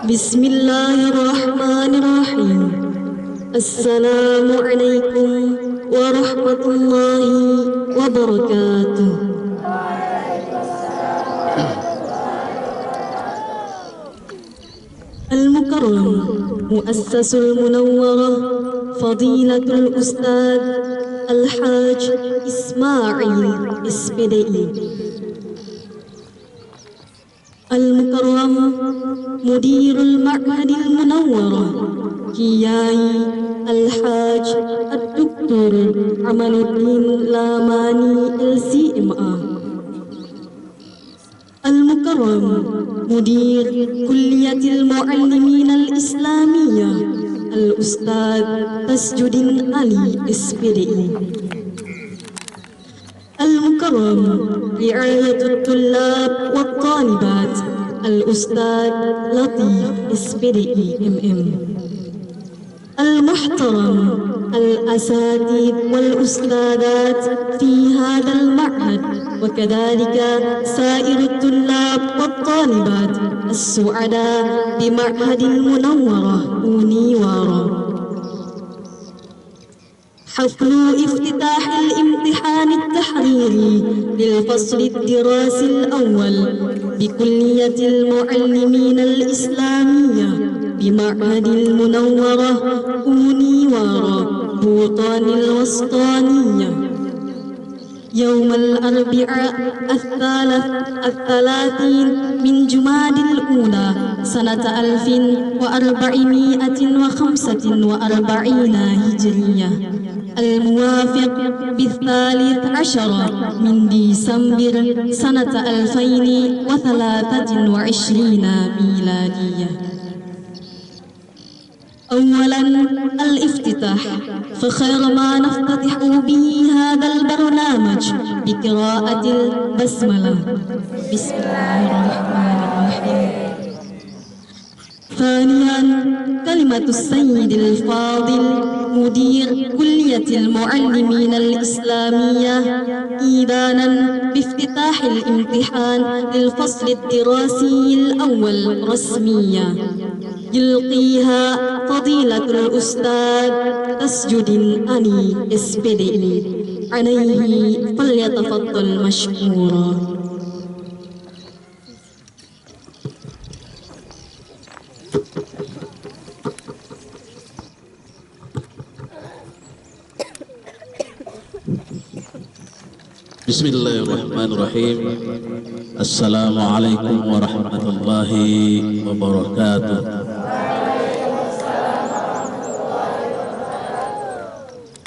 Bismillahirrahmanirrahim. Assalamualaikum warahmatullahi wabarakatuh. Al-Mukarram Muassasul Munawwarah Fadilatul Ustad Al-Haj Ismail SPDI. Al-Mukarram Mudirul Ma'hadil Munawwarah Kiai Al-Haj Ad-Doktor Amaluddin Lamani LCMA. Al-Mukarram Mudir Kulliyatil Muallimin Al-Islamiyah Al-Ustad Tasjudin Ali SPDI. Al-Mukarram Ri'ayatul Tullab wa Talibat Al-Ustad Latif SPDI MM. Al-Muhtaram Al-Asatid wal-Ustadat fi hadal ma'had wa kadhalika sairut tullab wa talibat as-su'ada bi ma'hadil munawwarah uniwara. حفل افتتاح الامتحان التحريري للفصل الدراسي الأول بكلية المعلمين الإسلامية بمعهد المنورة أونيوارا بوطان الوسطانية يوم الأربعاء الثلاثين من جماد الأولى سنة 1445 هجرية الموافق ب13 من ديسمبر سنة 2023 ميلادية. أولا الافتتاح، فخير ما نفتتح به هذا البرنامج بقراءة البسملة. بسم الله الرحمن الرحيم. ثانيا كلمة السيد الفاضل مدير كلية المعلمين الإسلامية إيذانا بافتتاح الامتحان للفصل الدراسي الأول رسميا يلقيها فضيلة الأستاذ تسجد أني SPDI. عليه فليتفضل مشكورا. Bismillahirrahmanirrahim. Assalamualaikum warahmatullahi wabarakatuh.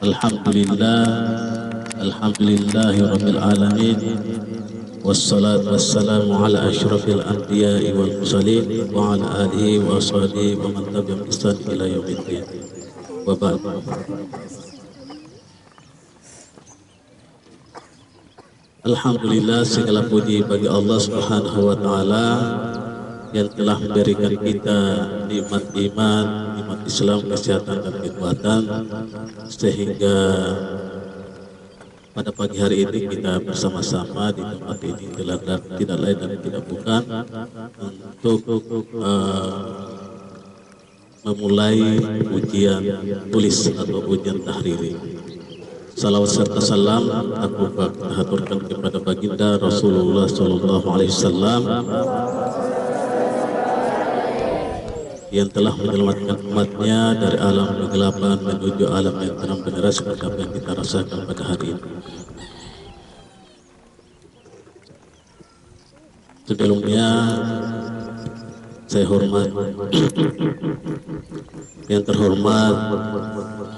Alhamdulillah, alhamdulillahi rabbil alamin. Wassalatu wassalamu ala asyrafil anbiya'i wal mursalin wa ala alihi wa ashabihi wa man tabi'ahum bi ihsan ila yaumiddin. Wa ba'd. Alhamdulillah, segala puji bagi Allah Subhanahu wa taala yang telah memberikan kita nikmat iman, nikmat Islam, kesehatan dan kekuatan sehingga pada pagi hari ini kita bersama-sama di tempat ini tidak lain dan tidak bukan untuk memulai ujian tulis atau ujian tahriri. Salawat serta salam aku haturkan kepada baginda Rasulullah Sallallahu Alaihi Wasallam yang telah menyelamatkan umatnya dari alam kegelapan menuju alam yang terang benderang seperti apa yang kita rasakan pada hari ini. Sebelumnya saya hormat yang terhormat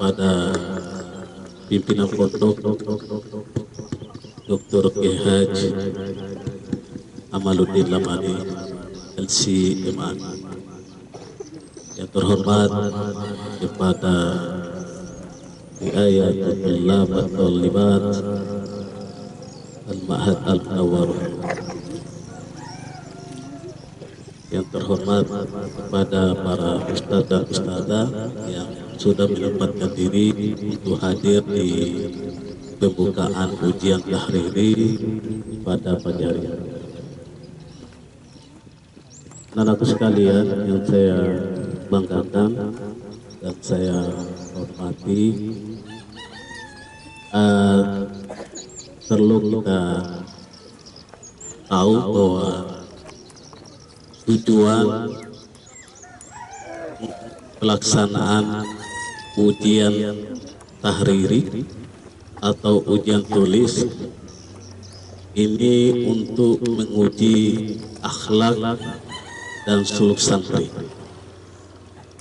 pada pimpinan pondok Dr. K.H. Amaluddin Lamani LCMA, yang terhormat kepada Ri'ayatul Tullab wa Talibat Al-Ma'had Al-Munawwarah, yang terhormat kepada para ustadz dan ustadzah yang sudah menyempatkan diri untuk hadir di pembukaan ujian tahriri pada pagi hari ini. anak-anakku sekalian yang saya banggakan dan saya hormati, perlu kita tahu bahwa tujuan pelaksanaan ujian tahriri atau ujian tulis ini untuk menguji akhlak dan suluk santri.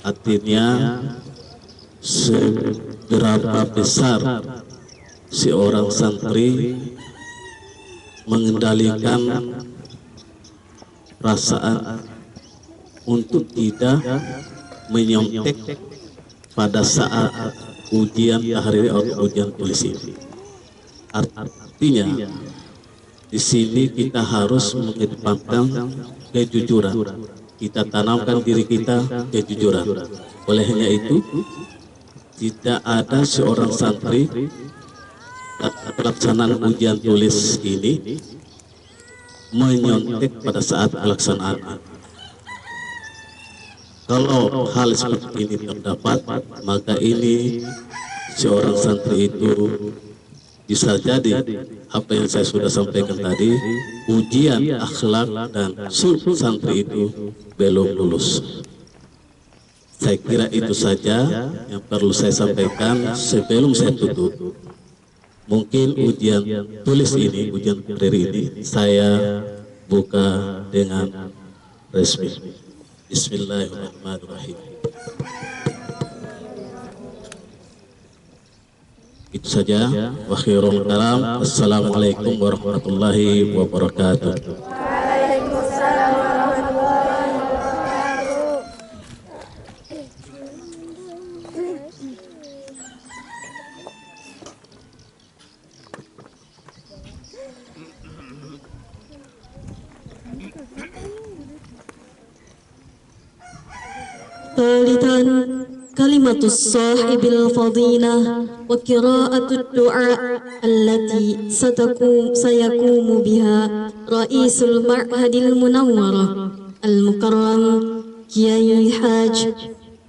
Artinya seberapa besar seorang santri mengendalikan perasaan untuk tidak menyontek pada saat ujian tahriri atau ujian tulis ini. Artinya di sini kita harus mengedepankan kejujuran. Kita tanamkan diri kita kejujuran. Olehnya itu tidak ada seorang santri pelaksanaan ujian tulis ini menyontek pada saat pelaksanaan. Kalau hal seperti ini terdapat, maka ini seorang santri itu bisa jadi apa yang saya sudah sampaikan tadi, ujian akhlak dan suluk santri itu belum lulus. Saya kira itu saja yang perlu saya sampaikan sebelum saya tutup. Mungkin ujian tulis ini, ujian tahriri ini saya buka dengan resmi. Bismillahirrahmanirrahim. Itu saja. Wa khairul kalam. Assalamualaikum warahmatullahi wabarakatuh. Waalaikumsalam warahmatullahi wabarakatuh. ثالثا كلمة صاحب الفضيلة وقراءة الدعاء التي سيقوم بها رئيس المعهد المنورة المكرم كياي حاج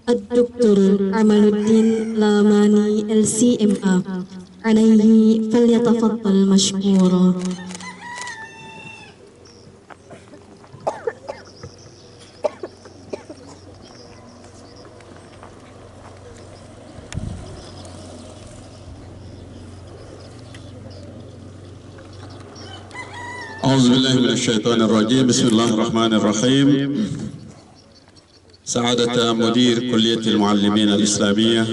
الدكتور عمل الدين لاماني LCMA عليه فليتفضل مشكورا. أعوذ بالله من الشيطان الرجيم. بسم الله الرحمن الرحيم. سعادة مدير كلية المعلمين الإسلامية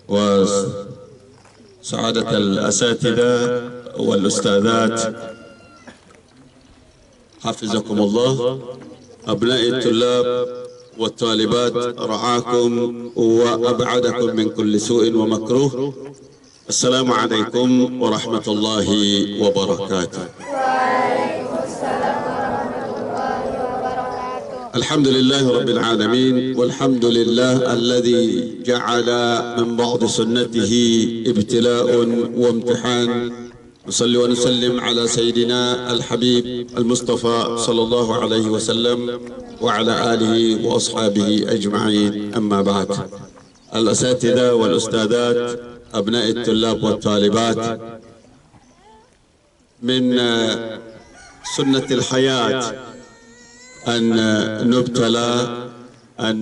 وسعادة الأساتذة والأستاذات حفظكم الله، أبناء الطلاب والطالبات رعاكم وأبعدكم من كل سوء ومكروه. السلام عليكم ورحمة الله وبركاته. الحمد لله رب العالمين، والحمد لله الذي جعل من بعض سنته ابتلاء وامتحان. نصلي ونسلم على سيدنا الحبيب المصطفى صلى الله عليه وسلم وعلى آله وأصحابه أجمعين. أما بعد، الأساتذة والأستاذات، أبناء الطلاب والطالبات، من سنة الحياة أن نبتلى، أن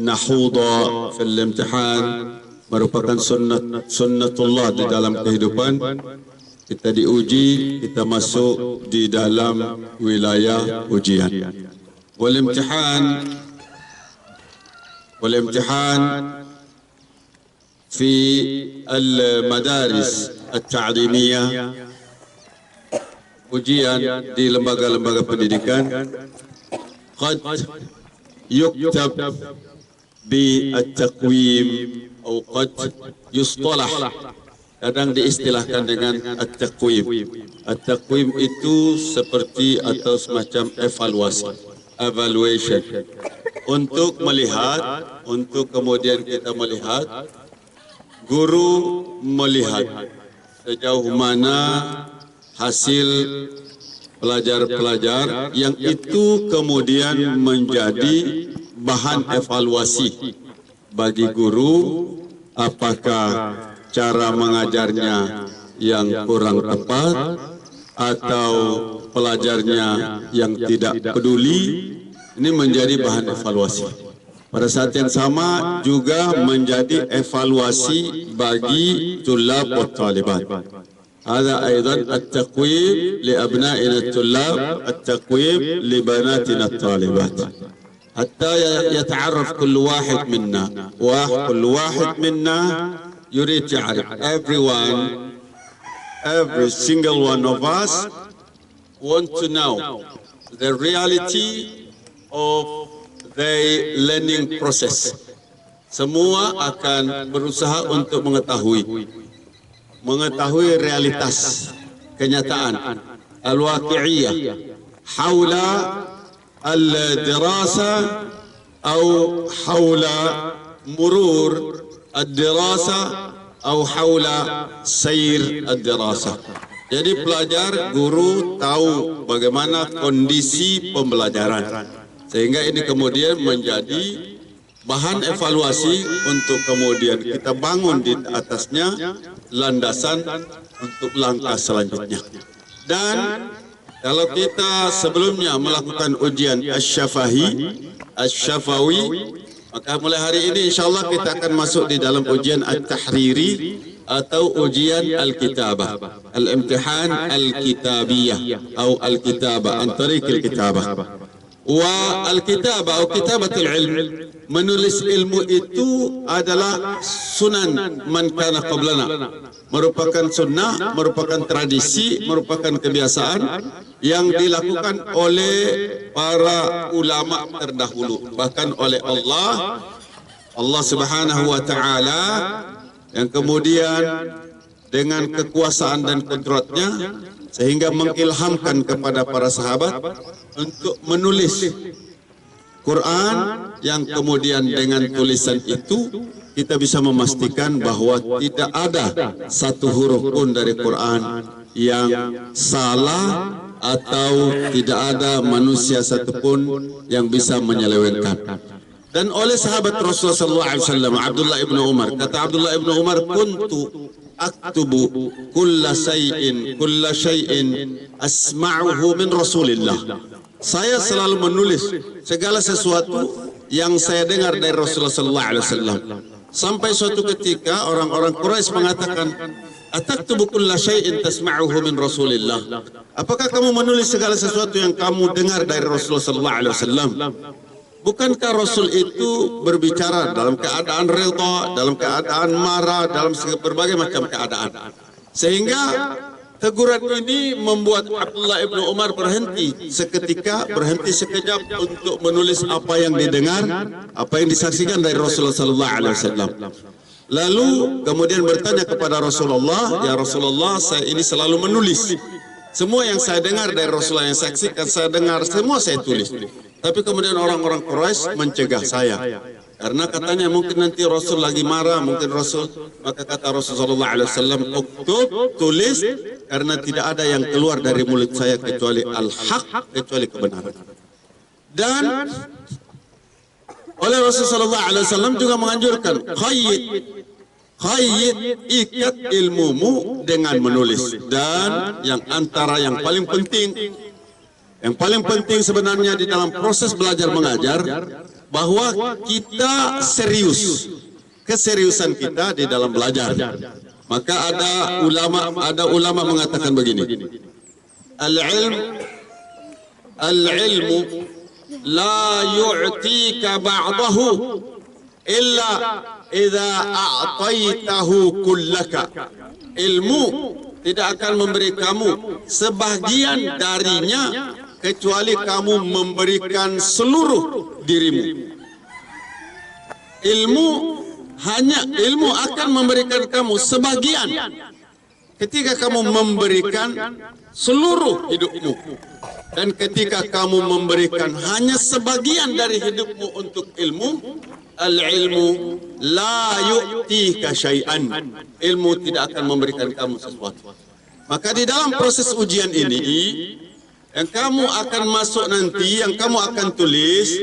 نحوض في الامتحان. Merupakan sunnatullah di dalam kehidupan. Kita diuji, kita masuk di dalam wilayah ujian. والامتحان في المدارس التعليمية، ujian di lembaga-lembaga pendidikan قد يكتب بالتقويم أو قد يصطلح، kadang diistilahkan dengan at-taqwim. At-taqwim itu seperti atau semacam evaluasi, evaluation, untuk melihat, untuk kemudian kita melihat, guru melihat sejauh mana hasil pelajar-pelajar yang itu kemudian menjadi bahan evaluasi bagi guru, apakah cara mengajarnya yang kurang tepat atau pelajarnya yang tidak peduli. Ini menjadi bahan evaluasi. Pada saat yang sama juga menjadi evaluasi bagi tulab wa talibat. Ada aidan at-taqwim li abna'ina at-tullab, at-taqwim li banatina at-talibat. Hatta yata'arraf kullu wahid minna wa kullu wahid minna yurid ya'rif. Every single one of us want to know the reality of the learning process. Semua akan berusaha untuk mengetahui realitas kenyataan al-waqi'iyah haula al-dirasa atau haula murur al-dirasa atau haula sayr al-dirasa. Jadi pelajar, guru tahu bagaimana kondisi pembelajaran. Sehingga ini kemudian menjadi bahan evaluasi untuk kemudian kita bangun di atasnya landasan untuk langkah selanjutnya. Dan kalau kita sebelumnya melakukan ujian asy-syafawi, maka mulai hari ini insyaAllah kita akan masuk di dalam ujian at-tahriri atau ujian al-kitabah, al-imtihan al-kitabiyah atau al-kitabah an tariq al-kitabah. Wa al-kitabah atau kitabatul ilm, menulis ilmu itu adalah sunan man kana qablana, merupakan sunnah, merupakan tradisi, merupakan kebiasaan yang dilakukan oleh para ulama terdahulu, bahkan oleh Allah Subhanahu wa taala, yang kemudian dengan kekuasaan dan kudratnya sehingga mengilhamkan kepada para sahabat untuk menulis Quran, yang kemudian dengan tulisan itu kita bisa memastikan bahwa tidak ada satu huruf pun dari Quran yang salah atau tidak ada manusia satupun yang bisa menyelewengkan. Dan oleh sahabat Rasulullah SAW, Abdullah ibn Umar, kata Abdullah ibn Umar, kuntu aktubu kulla syai'in asma'uhu min Rasulillah. Saya selalu menulis segala sesuatu yang saya dengar dari Rasulullah SAW. Sampai suatu ketika orang-orang Quraisy mengatakan, ataktubu kulla syai'in tasma'uhu min Rasulillah. Apakah kamu menulis segala sesuatu yang kamu dengar dari Rasulullah SAW? Bukankah Rasul itu berbicara dalam keadaan redha, dalam keadaan marah, dalam berbagai macam keadaan. Sehingga teguran ini membuat Abdullah ibn Umar berhenti seketika, berhenti sekejap untuk menulis apa yang didengar, apa yang disaksikan dari Rasulullah SAW. Lalu kemudian bertanya kepada Rasulullah, ya Rasulullah, saya ini selalu menulis. Semua yang saya dengar dari Rasulullah, yang saksikan saya dengar, semua saya tulis. Tapi kemudian orang-orang Quraisy mencegah saya. Karena katanya mungkin nanti Rasul lagi marah, mungkin Rasul. Maka kata Rasulullah SAW, uktub, tulis, karena tidak ada yang keluar dari mulut saya kecuali al-haq, kecuali kebenaran. Dan oleh Rasulullah SAW juga menganjurkan, khayyid, ikat ilmumu dengan menulis. Dan yang antara yang paling penting, sebenarnya di dalam proses belajar mengajar, bahwa kita serius, keseriusan kita di dalam belajar. Maka ada ulama mengatakan begini, al-ilmu la yu'tika ba'dahu illa idza a'taitahu kullaka. Ilmu tidak akan memberi kamu sebagian darinya kecuali kamu memberikan seluruh dirimu. Ilmu akan memberikan kamu sebagian ketika kamu memberikan seluruh hidupmu. Dan ketika kamu memberikan hanya sebagian dari hidupmu untuk ilmu, al-ilmu la yu'tika syai'an. Ilmu tidak akan memberikan kamu sesuatu. Maka di dalam proses ujian ini, yang kamu akan masuk nanti, yang kamu akan tulis,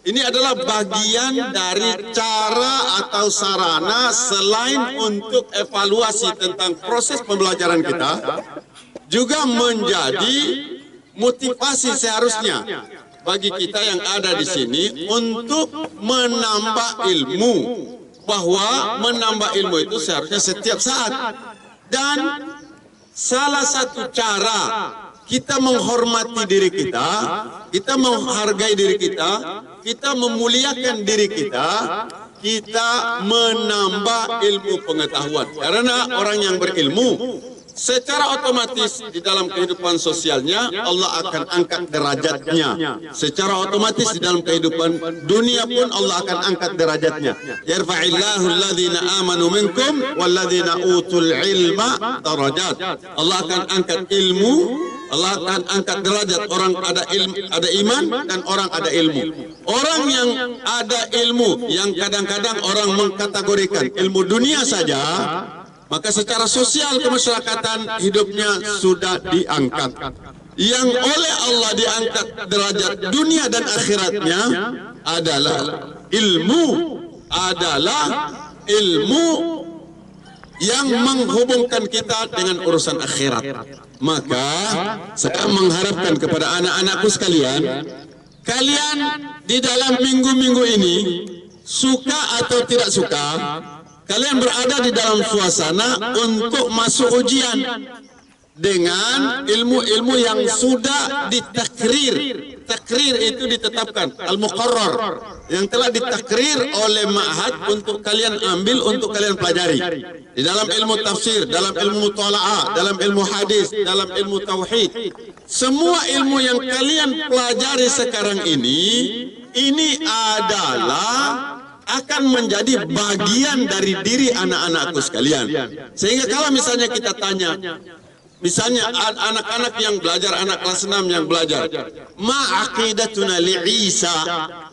ini adalah bagian dari cara atau sarana selain untuk evaluasi tentang proses pembelajaran kita, juga menjadi motivasi seharusnya bagi kita yang ada di sini untuk menambah ilmu, bahwa menambah ilmu itu seharusnya setiap saat. Dan salah satu cara kita menghormati diri kita, kita menghargai diri kita memuliakan diri kita menambah ilmu pengetahuan. Karena orang yang berilmu secara otomatis di dalam kehidupan sosialnya Allah akan angkat derajatnya. Secara otomatis di dalam kehidupan dunia pun Allah akan angkat derajatnya. Yarfa'illahu alladhina amanu minkum walladhina utul ilma darajat. Allah akan angkat ilmu, Allah akan angkat derajat orang ada ilmu, ada iman, dan orang ada ilmu. Orang yang ada ilmu yang kadang-kadang orang mengkategorikan ilmu dunia saja, maka secara sosial kemasyarakatan hidupnya sudah diangkat. Yang oleh Allah diangkat derajat dunia dan akhiratnya adalah ilmu yang menghubungkan kita dengan urusan akhirat. Maka saya mengharapkan kepada anak-anakku sekalian, kalian di dalam minggu-minggu ini, suka atau tidak suka, kalian berada di dalam suasana untuk masuk ujian dengan ilmu-ilmu yang sudah ditakrir. Takrir itu ditetapkan, al-muqarrar, yang telah ditakrir oleh ma'had untuk kalian ambil, untuk kalian pelajari. Di dalam ilmu tafsir, dalam ilmu mutola'ah, dalam ilmu hadis, dalam ilmu tauhid. Semua ilmu yang kalian pelajari sekarang ini adalah akan menjadi bagian dari diri anak-anakku sekalian. Sehingga kalau misalnya kita tanya, misalnya anak-anak yang belajar, anak kelas 6 yang belajar, ma aqidatuna li Isa,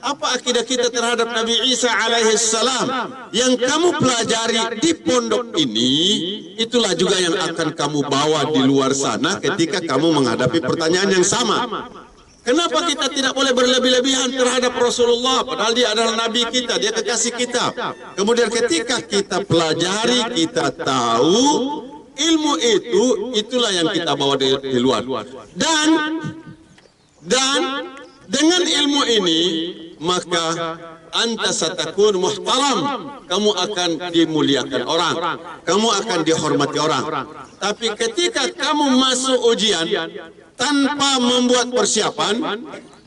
apa akidah kita terhadap Nabi Isa alaihi salam yang kamu pelajari di pondok ini, itulah juga yang akan kamu bawa di luar sana ketika kamu menghadapi pertanyaan yang sama. Kenapa kita tidak boleh berlebih-lebihan terhadap Rasulullah, padahal dia adalah Nabi kita, dia kekasih kita. Kemudian ketika kita pelajari, kita tahu ilmu itu, itulah yang kita bawa di luar. Dan dengan ilmu ini, maka anta satakun muhtaram, kamu akan dimuliakan orang, kamu akan dihormati orang. Tapi ketika kamu masuk ujian tanpa membuat persiapan,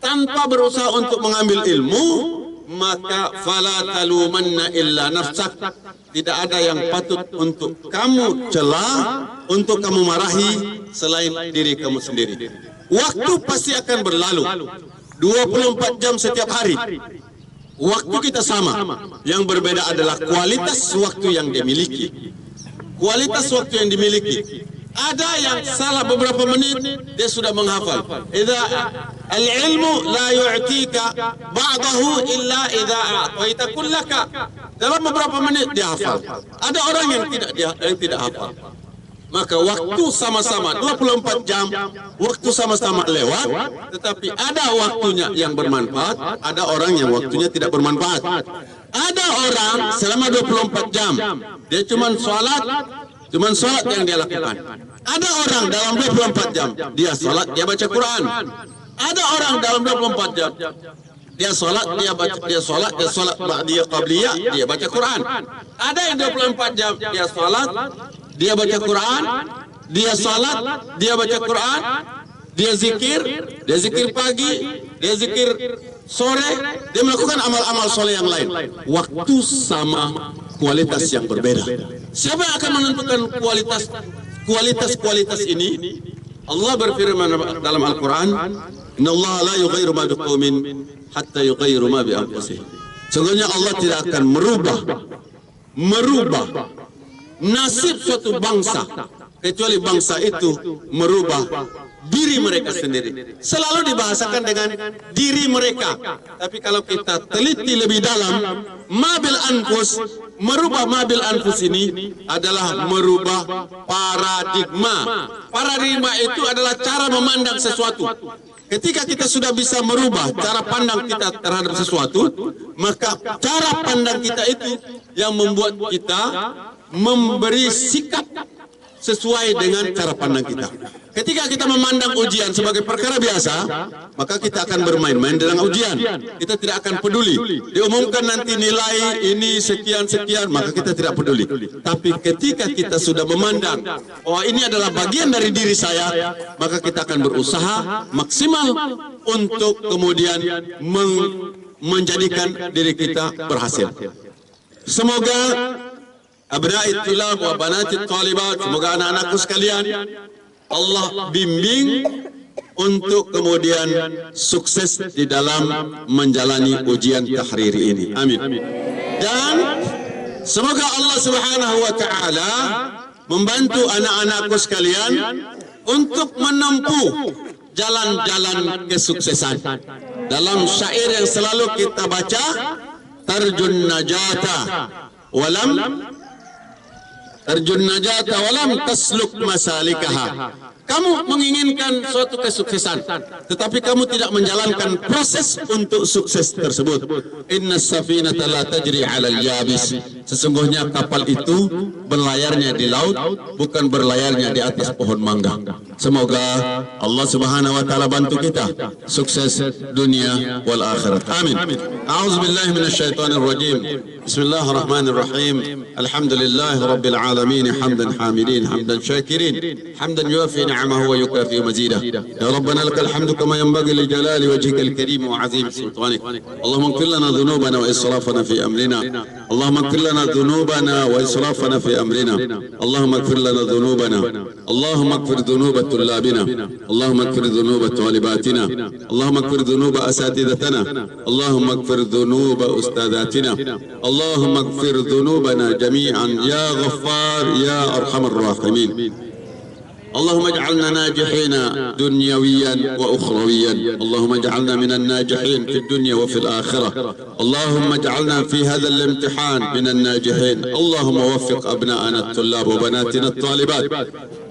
tanpa berusaha untuk mengambil ilmu, maka fala talumanna illa nafsak. Tidak ada yang patut untuk kamu celah, untuk kamu marahi selain diri kamu sendiri. Waktu pasti akan berlalu, 24 jam setiap hari. Waktu kita sama, yang berbeda adalah kualitas waktu yang dimiliki. Kualitas waktu yang dimiliki. Ada yang salah beberapa menit dia sudah menghafal. Idza al-ilmu la yu'tika ba'dahu illa idza a'taita kullaka. Dalam beberapa menit dia hafal. Ada orang yang tidak hafal. Maka waktu sama-sama 24 jam, waktu sama-sama lewat, tetapi ada waktunya yang bermanfaat, ada orang yang waktunya tidak bermanfaat. Ada orang selama 24 jam dia cuma sholat yang dia lakukan. Ada orang dalam 24 jam dia sholat, dia baca Quran. Ada orang dalam 24 jam dia sholat, dia ba'diyah qabliyah, dia baca Quran. Ada yang 24 jam dia sholat, dia baca Quran, dia sholat, dia baca Quran, dia zikir pagi, dia zikir sore, dia melakukan amal-amal soleh yang lain. Waktu sama, kualitas yang berbeda. Siapa yang akan menentukan kualitas ini? Allah berfirman dalam Al-Quran, Innallaha la yughayyiru ma biqaumin hatta yughayyiru ma bi anfusihim. Sesungguhnya Allah tidak akan merubah nasib suatu bangsa kecuali bangsa itu merubah diri mereka sendiri. Selalu dibahasakan dengan diri mereka. Tapi kalau kita teliti lebih dalam, mabil anfus, merubah mabil anfus ini adalah merubah paradigma. Paradigma itu adalah cara memandang sesuatu. Ketika kita sudah bisa merubah cara pandang kita terhadap sesuatu, maka cara pandang kita itu yang membuat kita memberi sikap sesuai dengan cara pandang kita. Ketika kita memandang ujian sebagai perkara biasa, maka kita akan bermain-main dengan ujian. Kita tidak akan peduli. Diumumkan nanti nilai ini sekian-sekian, maka kita tidak peduli. Tapi ketika kita sudah memandang, oh ini adalah bagian dari diri saya, maka kita akan berusaha maksimal untuk kemudian menjadikan diri kita berhasil. Semoga abna'it tulab wa banatit talibat, semoga anak-anakku sekalian Allah bimbing untuk kemudian sukses di dalam menjalani ujian tahriri ini. Amin. Dan semoga Allah Subhanahu wa taala membantu anak-anakku sekalian untuk menempuh jalan-jalan kesuksesan. Dalam syair yang selalu kita baca, tarjun najata walam tasluk masalikaha. Kamu menginginkan suatu kesuksesan, tetapi kamu tidak menjalankan proses untuk sukses tersebut. Inna safinata la tajri 'alal yabis. Sesungguhnya kapal itu berlayarnya di laut, bukan berlayarnya di atas pohon mangga. Semoga Allah Subhanahu wa taala bantu kita sukses dunia wal akhirat. Amin. A'udzubillahi minasyaitonir rajim. Bismillahirrahmanirrahim. Alhamdulillahi rabbil alamin, hamdan hamidin, hamdan syakirin, hamdan yuafi نعمه ويكافئ مزيده. يا ربنا لك الحمد كما ينبغي لجلال وجهك الكريم وعظيم سلطانك. اللهم اغفر لنا ذنوبنا واسرافنا في امرنا. اللهم اغفر لنا ذنوبنا واسرافنا في امرنا. اللهم اغفر لنا ذنوبنا. اللهم اغفر ذنوب طلابنا. اللهم اغفر ذنوب طالباتنا. اللهم اغفر ذنوب اساتذتنا. اللهم اغفر ذنوب استاذاتنا. اللهم اغفر ذنوبنا جميعا يا غفار يا ارحم الراحمين. اللهم اجعلنا ناجحين دنيويا واخرويا. اللهم اجعلنا من الناجحين في الدنيا وفي الاخره. اللهم اجعلنا في هذا الامتحان من الناجحين. اللهم وفق ابناءنا الطلاب وبناتنا الطالبات.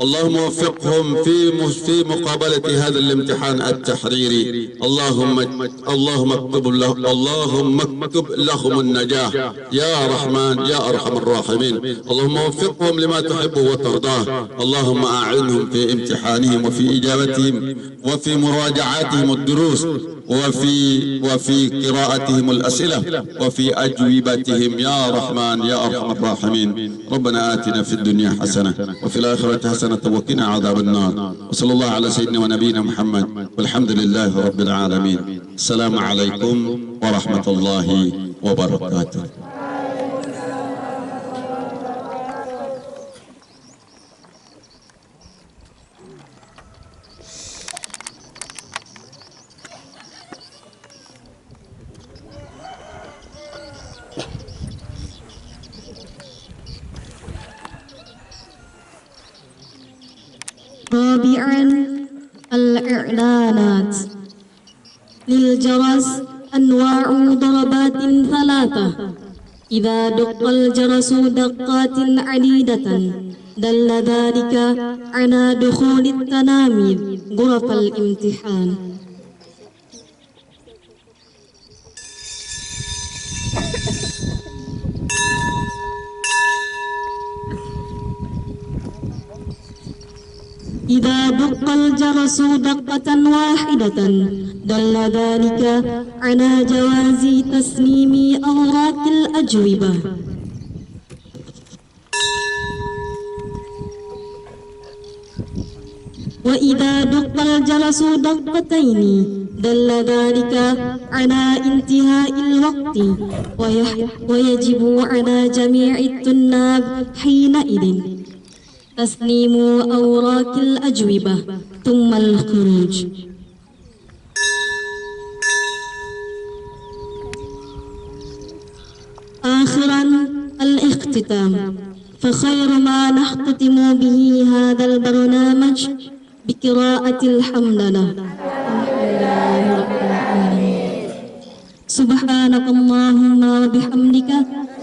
اللهم وفقهم في مقابله هذا الامتحان التحريري. اللهم اكتب لهم النجاح يا رحمن يا ارحم الراحمين. اللهم وفقهم لما تحبه وترضاه. اللهم اعنهم في امتحانهم وفي إجابتهم وفي مراجعاتهم الدروس وفي قراءتهم الأسئلة وفي أجوبتهم يا رحمن يا أرحم الراحمين. ربنا آتنا في الدنيا حسنة وفي الآخرة حسنة وقنا عذاب النار. وصلى الله على سيدنا ونبينا محمد والحمد لله رب العالمين. السلام عليكم ورحمة الله وبركاته. رابعا الإعلانات. للجرس أنواع ضربات ثلاثة. إذا دق الجرس دقات عديدة دل ذلك على دخول التلاميذ غرف الامتحان. إذا دق الجرس دقة واحدة دل ذلك على جواز تسليم أوراق الأجوبة. وإذا دق الجرس دقتين دل ذلك على انتهاء الوقت ويجب على جميع الطلاب حينئذ تسليم أوراق الأجوبة ثم الخروج. آخرا الاختتام. فخير ما نختتم به هذا البرنامج بقراءة الحمدلله. سبحانك اللهم وبحمدك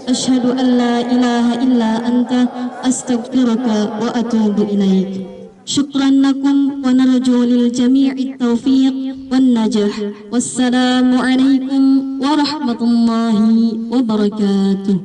أشهد أن لا إله إلا أنت أستغفرك وأتوب إليك. شكرا لكم ونرجو للجميع التوفيق والنجاح. والسلام عليكم ورحمة الله وبركاته.